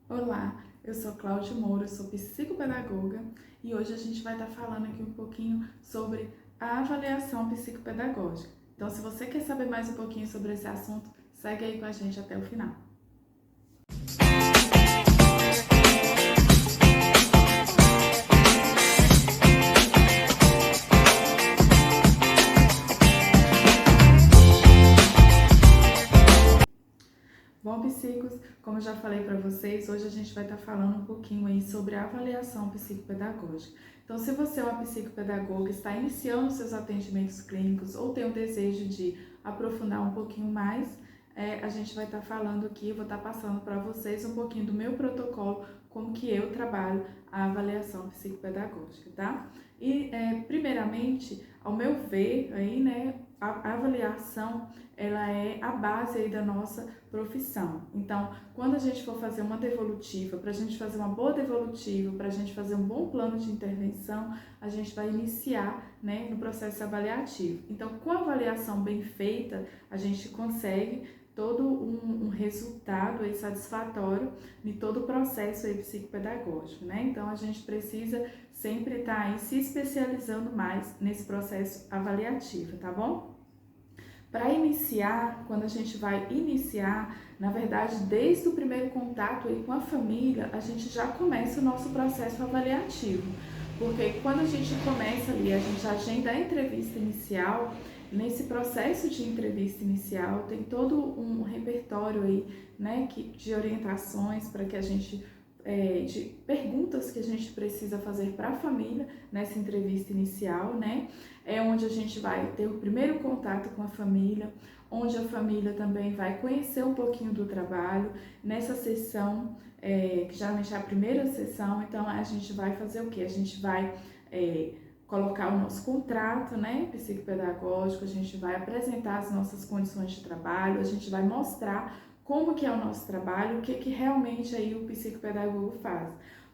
Olá, eu sou Cláudia Moura, eu sou psicopedagoga e hoje a gente vai estar falando aqui um pouquinho sobre a avaliação psicopedagógica. Então, se você quer saber mais um pouquinho sobre esse assunto, segue aí com a gente até o final. Bom, psicos, como eu já falei para vocês, hoje a gente vai estar falando um pouquinho aí sobre a avaliação psicopedagógica. Então, se você é uma psicopedagoga, está iniciando seus atendimentos clínicos ou tem o desejo de aprofundar um pouquinho mais, a gente vai estar falando aqui, eu vou estar passando para vocês um pouquinho do meu protocolo, como que eu trabalho a avaliação psicopedagógica, tá? E, primeiramente, ao meu ver, aí, né, a avaliação, ela é a base aí da nossa profissão. Então, quando a gente for fazer uma devolutiva, para a gente fazer uma boa devolutiva, para a gente fazer um bom plano de intervenção, a gente vai iniciar, né, no processo avaliativo. Então, com a avaliação bem feita, a gente consegue todo um resultado aí satisfatório de todo o processo aí psicopedagógico, né? Então, a gente precisa sempre estar aí se especializando mais nesse processo avaliativo, tá bom? Para iniciar, quando a gente vai iniciar, na verdade, desde o primeiro contato aí com a família, a gente já começa o nosso processo avaliativo. Porque quando a gente começa ali, a gente agenda a entrevista inicial, nesse processo de entrevista inicial tem todo um repertório aí, né, de orientações para que a gente de perguntas que a gente precisa fazer para a família nessa entrevista inicial, né? É onde a gente vai ter o primeiro contato com a família, onde a família também vai conhecer um pouquinho do trabalho. Nessa sessão, que geralmente é a primeira sessão, então a gente vai fazer o quê? A gente vai colocar o nosso contrato, né, psicopedagógico, a gente vai apresentar as nossas condições de trabalho, a gente vai mostrar como que é o nosso trabalho, o que realmente aí o psicopedagogo faz.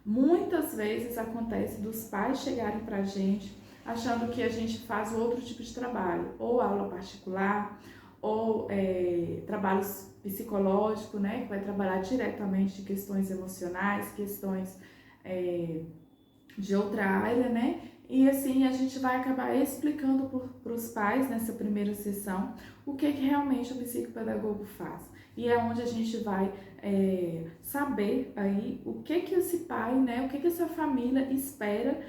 Muitas vezes acontece dos pais chegarem para a gente achando que a gente faz outro tipo de trabalho, ou aula particular, ou trabalhos psicológicos, né, que vai trabalhar diretamente de questões emocionais, questões de outra área, né? E assim a gente vai acabar explicando para os pais nessa primeira sessão o que realmente o psicopedagogo faz. E é onde a gente vai saber aí o que esse pai, né, o que essa família espera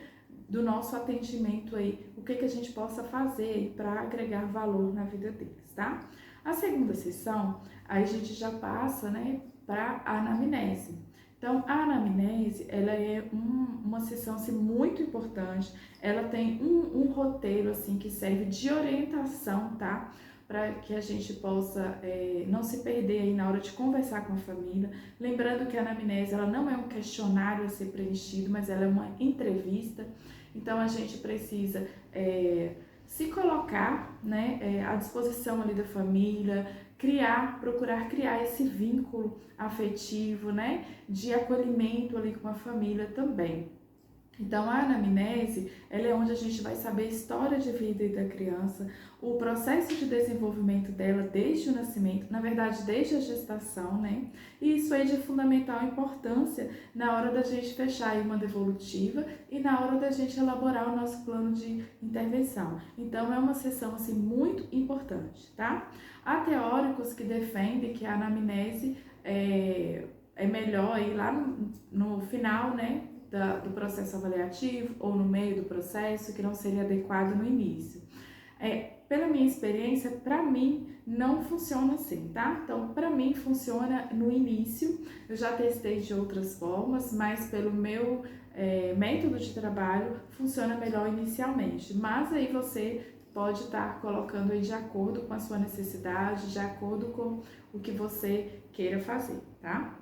do nosso atendimento aí, o que a gente possa fazer para agregar valor na vida deles, tá? A segunda sessão, aí a gente já passa, né, para a anamnese. Então, a anamnese, ela é uma sessão assim, muito importante, ela tem um roteiro assim que serve de orientação, tá? Para que a gente possa não se perder aí na hora de conversar com a família. Lembrando que a anamnese, ela não é um questionário a ser preenchido, mas ela é uma entrevista. Então, a gente precisa se colocar, né, à disposição ali da família, procurar criar esse vínculo afetivo, né, de acolhimento ali com a família também. Então, a anamnese, ela é onde a gente vai saber a história de vida da criança, o processo de desenvolvimento dela desde o nascimento, na verdade, desde a gestação, né? E isso é de fundamental importância na hora da gente fechar aí uma devolutiva e na hora da gente elaborar o nosso plano de intervenção. Então, é uma sessão, assim, muito importante, tá? Há teóricos que defendem que a anamnese é melhor ir lá no final, né? Do processo avaliativo ou no meio do processo, que não seria adequado no início. Pela minha experiência, para mim, não funciona assim, tá? Então, para mim, funciona no início. Eu já testei de outras formas, mas pelo meu método de trabalho, funciona melhor inicialmente. Mas aí você pode estar colocando aí de acordo com a sua necessidade, de acordo com o que você queira fazer, tá?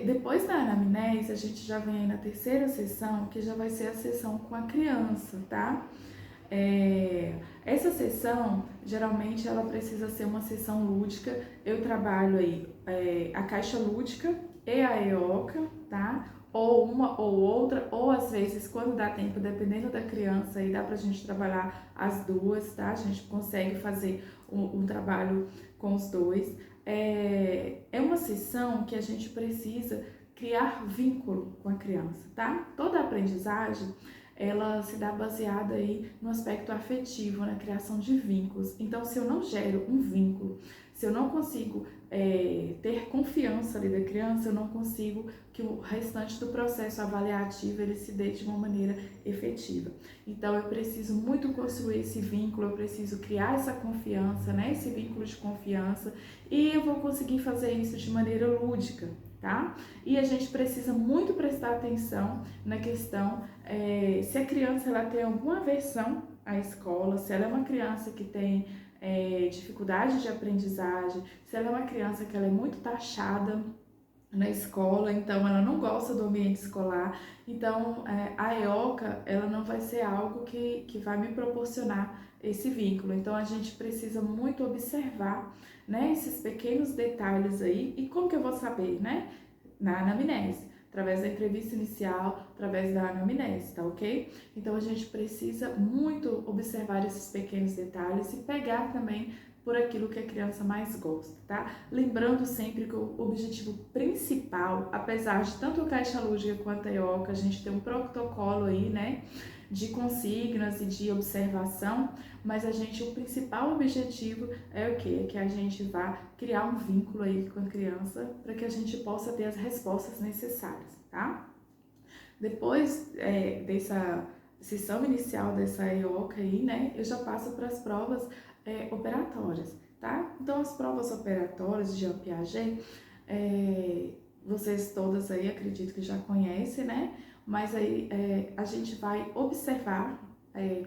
Depois da anamnese, a gente já vem aí na terceira sessão, que já vai ser a sessão com a criança, tá? Essa sessão, geralmente, ela precisa ser uma sessão lúdica. Eu trabalho aí a caixa lúdica e a EOCA, tá? Ou uma ou outra, ou às vezes, quando dá tempo, dependendo da criança, aí dá pra gente trabalhar as duas, tá? A gente consegue fazer um trabalho com os dois. é uma sessão que a gente precisa criar vínculo com a criança, tá? Toda a aprendizagem, ela se dá baseada aí no aspecto afetivo, na criação de vínculos. Então, se eu não gero um vínculo, se eu não consigo ter confiança ali da criança, eu não consigo que o restante do processo avaliativo ele se dê de uma maneira efetiva. Então, eu preciso muito construir esse vínculo, eu preciso criar essa confiança, né? Esse vínculo de confiança, e eu vou conseguir fazer isso de maneira lúdica, tá? E a gente precisa muito prestar atenção na questão se a criança ela tem alguma aversão à escola, se ela é uma criança que tem dificuldade de aprendizagem, se ela é uma criança que ela é muito taxada na escola, então ela não gosta do ambiente escolar, então a EOCA ela não vai ser algo que vai me proporcionar esse vínculo. Então a gente precisa muito observar, né, esses pequenos detalhes aí. E como que eu vou saber, né? Na anamnese, através da entrevista inicial, através da anamnese, tá ok? Então a gente precisa muito observar esses pequenos detalhes e pegar também por aquilo que a criança mais gosta, tá? Lembrando sempre que o objetivo principal, apesar de tanto a caixa lúdica quanto a EOCA, a gente tem um protocolo aí, né, de consignas e de observação, mas o principal objetivo é o quê? É que a gente vá criar um vínculo aí com a criança para que a gente possa ter as respostas necessárias, tá? Depois dessa sessão inicial dessa EOCA aí, né, eu já passo para as provas operatórias, tá? Então, as provas operatórias de Jean Piaget, vocês todas aí acredito que já conhecem, né? Mas aí a gente vai observar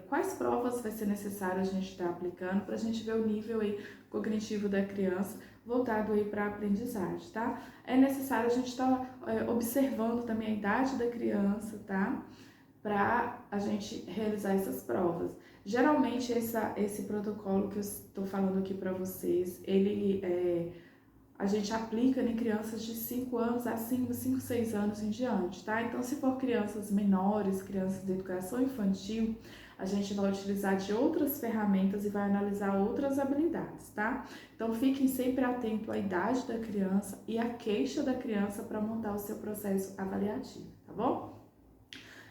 quais provas vai ser necessário a gente estar aplicando para a gente ver o nível aí cognitivo da criança voltado aí para a aprendizagem, tá? É necessário a gente estar observando também a idade da criança, tá? Para a gente realizar essas provas. Geralmente esse protocolo que eu estou falando aqui para vocês, a gente aplica em crianças de 5 anos acima, 5, 6 anos em diante, tá? Então, se for crianças menores, crianças de educação infantil, a gente vai utilizar de outras ferramentas e vai analisar outras habilidades, tá? Então, fiquem sempre atentos à idade da criança e à queixa da criança para montar o seu processo avaliativo, tá bom?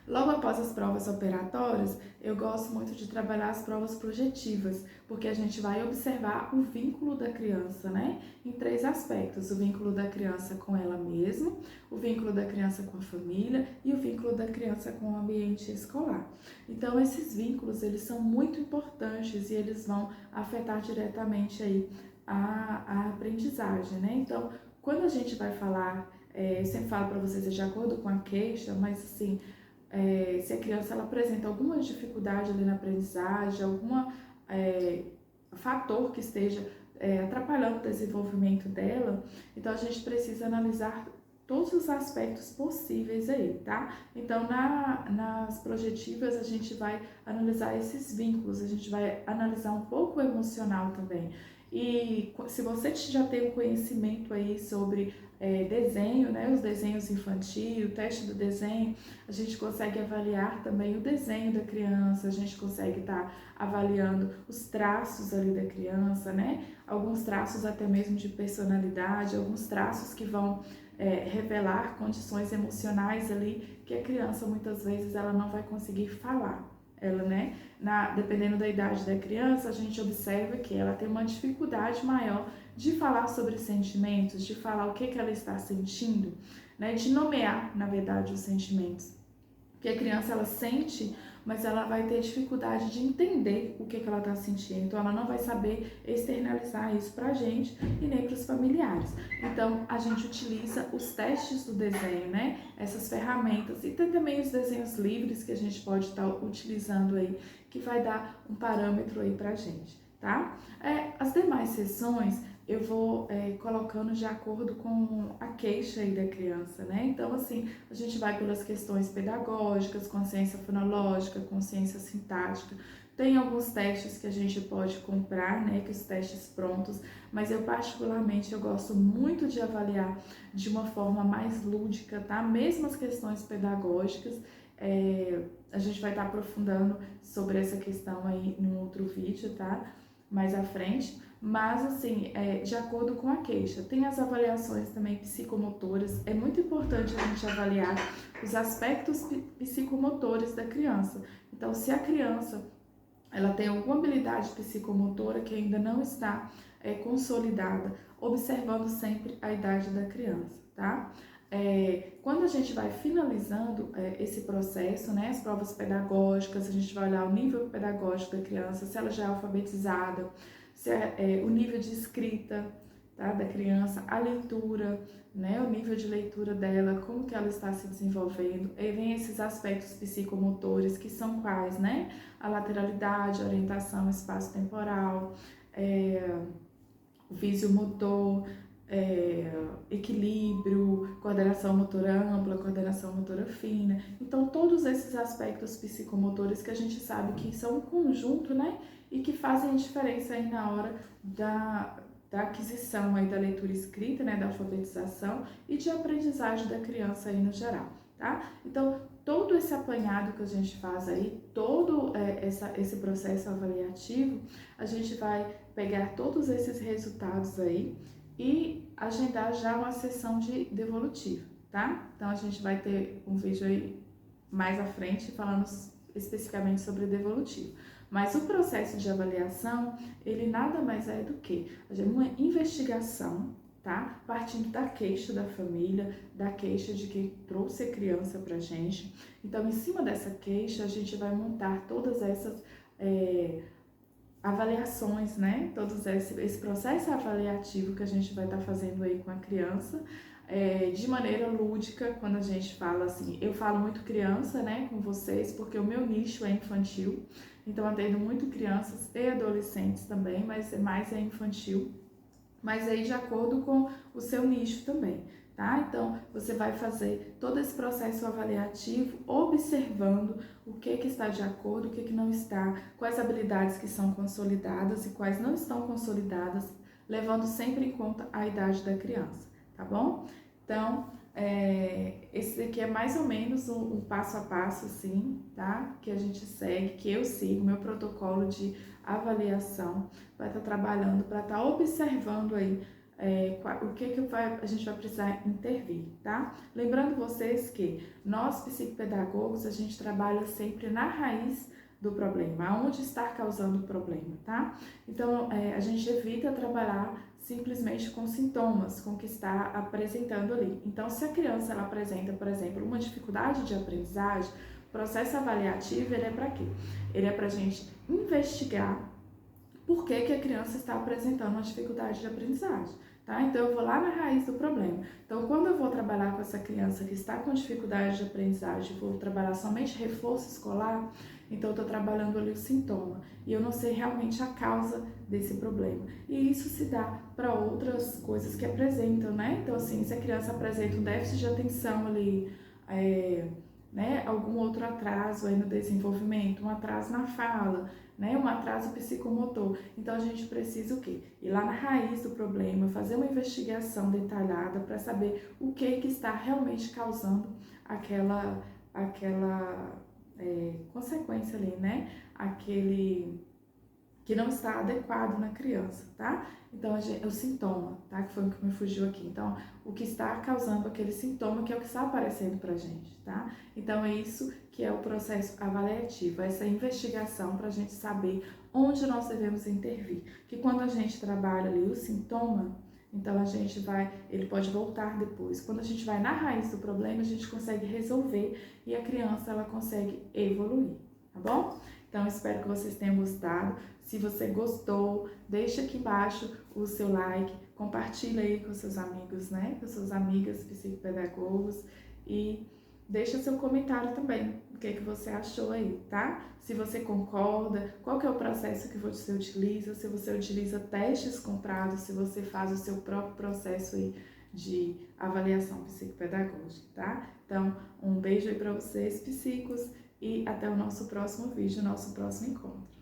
Logo após as provas operatórias, eu gosto muito de trabalhar as provas projetivas, porque a gente vai observar o vínculo da criança, né? Em 3 aspectos: o vínculo da criança com ela mesma, o vínculo da criança com a família e o vínculo da criança com o ambiente escolar. Então, esses vínculos, eles são muito importantes e eles vão afetar diretamente aí a aprendizagem, né? Então, quando a gente vai falar, eu sempre falo para vocês, de acordo com a queixa, mas assim, se a criança ela apresenta alguma dificuldade ali na aprendizagem, algum fator que esteja atrapalhando o desenvolvimento dela, então a gente precisa analisar todos os aspectos possíveis aí, tá? Então, nas projetivas, a gente vai analisar esses vínculos, a gente vai analisar um pouco o emocional também. E se você já tem um conhecimento aí sobre desenho, né, os desenhos infantis, o teste do desenho, a gente consegue avaliar também o desenho da criança, a gente consegue estar avaliando os traços ali da criança, né, alguns traços até mesmo de personalidade, alguns traços que vão revelar condições emocionais ali que a criança muitas vezes ela não vai conseguir falar. Ela, né, dependendo da idade da criança, a gente observa que ela tem uma dificuldade maior de falar sobre sentimentos, de falar o que ela está sentindo, né, de nomear, na verdade, os sentimentos. Porque a criança, ela sente, mas ela vai ter dificuldade de entender o que ela está sentindo. Então, ela não vai saber externalizar isso para a gente e nem para os familiares. Então, a gente utiliza os testes do desenho, né? Essas ferramentas. E tem também os desenhos livres que a gente pode estar utilizando aí, que vai dar um parâmetro aí para a gente, tá? As demais sessões eu vou colocando de acordo com a queixa aí da criança, né? Então, assim, a gente vai pelas questões pedagógicas, consciência fonológica, consciência sintática. Tem alguns testes que a gente pode comprar, né? Que os testes prontos, mas eu particularmente eu gosto muito de avaliar de uma forma mais lúdica, tá? Mesmo as questões pedagógicas, a gente vai estar aprofundando sobre essa questão aí em um outro vídeo, tá? mais à frente, mas assim, de acordo com a queixa. Tem as avaliações também psicomotoras, é muito importante a gente avaliar os aspectos psicomotores da criança. Então, se a criança ela tem alguma habilidade psicomotora que ainda não está consolidada, observando sempre a idade da criança, tá? Quando a gente vai finalizando esse processo, né, as provas pedagógicas, a gente vai olhar o nível pedagógico da criança, se ela já é alfabetizada, se o nível de escrita, tá, da criança, a leitura, né, o nível de leitura dela, como que ela está se desenvolvendo, e vem esses aspectos psicomotores, que são quais, né, a lateralidade, a orientação espaço-temporal, o visiomotor, equilíbrio, coordenação motora ampla, coordenação motora fina. Então, todos esses aspectos psicomotores que a gente sabe que são um conjunto, né, e que fazem a diferença aí na hora da aquisição aí da leitura escrita, né, da alfabetização e de aprendizagem da criança aí no geral, tá? Então, todo esse apanhado que a gente faz aí, todo esse processo avaliativo, a gente vai pegar todos esses resultados aí e agendar já uma sessão de devolutivo, tá? Então, a gente vai ter um vídeo aí mais à frente falando especificamente sobre devolutivo. Mas o processo de avaliação, ele nada mais é do que uma investigação, tá? Partindo da queixa da família, da queixa de quem trouxe a criança pra gente. Então, em cima dessa queixa, a gente vai montar todas essas avaliações, né? Todo esse processo avaliativo que a gente vai estar fazendo aí com a criança, de maneira lúdica. Quando a gente fala assim, eu falo muito criança, né, com vocês, porque o meu nicho é infantil, então atendo muito crianças e adolescentes também, mas mais é infantil, mas aí de acordo com o seu nicho também, tá? Então, você vai fazer todo esse processo avaliativo observando o que está de acordo, o que não está, quais habilidades que são consolidadas e quais não estão consolidadas, levando sempre em conta a idade da criança, tá bom? Então, esse aqui é mais ou menos um passo a passo, assim, tá? Que a gente segue, que eu sigo, meu protocolo de avaliação, vai estar trabalhando para estar observando aí o que a gente vai precisar intervir, tá? Lembrando vocês que nós, psicopedagogos, a gente trabalha sempre na raiz do problema, aonde está causando o problema, tá? Então, a gente evita trabalhar simplesmente com sintomas, com o que está apresentando ali. Então, se a criança ela apresenta, por exemplo, uma dificuldade de aprendizagem, o processo avaliativo, ele é para quê? Ele é para a gente investigar por que a criança está apresentando uma dificuldade de aprendizagem, tá? Então, eu vou lá na raiz do problema. Então, quando eu vou trabalhar com essa criança que está com dificuldade de aprendizagem, vou trabalhar somente reforço escolar, então eu estou trabalhando ali o sintoma e eu não sei realmente a causa desse problema. E isso se dá para outras coisas que apresentam, né? Então, assim, se a criança apresenta um déficit de atenção ali, né, algum outro atraso aí no desenvolvimento, um atraso na fala, né, um atraso psicomotor. Então, a gente precisa o quê? Ir lá na raiz do problema, fazer uma investigação detalhada para saber o que está realmente causando aquela consequência ali, né? Aquele que não está adequado na criança, tá? Então, o sintoma, tá? Que foi o que me fugiu aqui. Então, o que está causando aquele sintoma, que é o que está aparecendo pra gente, tá? Então, é isso que é o processo avaliativo, essa investigação pra gente saber onde nós devemos intervir. Que quando a gente trabalha ali o sintoma, então ele pode voltar depois. Quando a gente vai na raiz do problema, a gente consegue resolver e a criança, ela consegue evoluir, tá bom? Então, espero que vocês tenham gostado. Se você gostou, deixa aqui embaixo o seu like, compartilha aí com seus amigos, né? Com suas amigas psicopedagogos e deixa seu comentário também, o que você achou aí, tá? Se você concorda, qual que é o processo que você utiliza, se você utiliza testes comprados, se você faz o seu próprio processo aí de avaliação psicopedagógica, tá? Então, um beijo aí para vocês, psicos, e até o nosso próximo vídeo, nosso próximo encontro.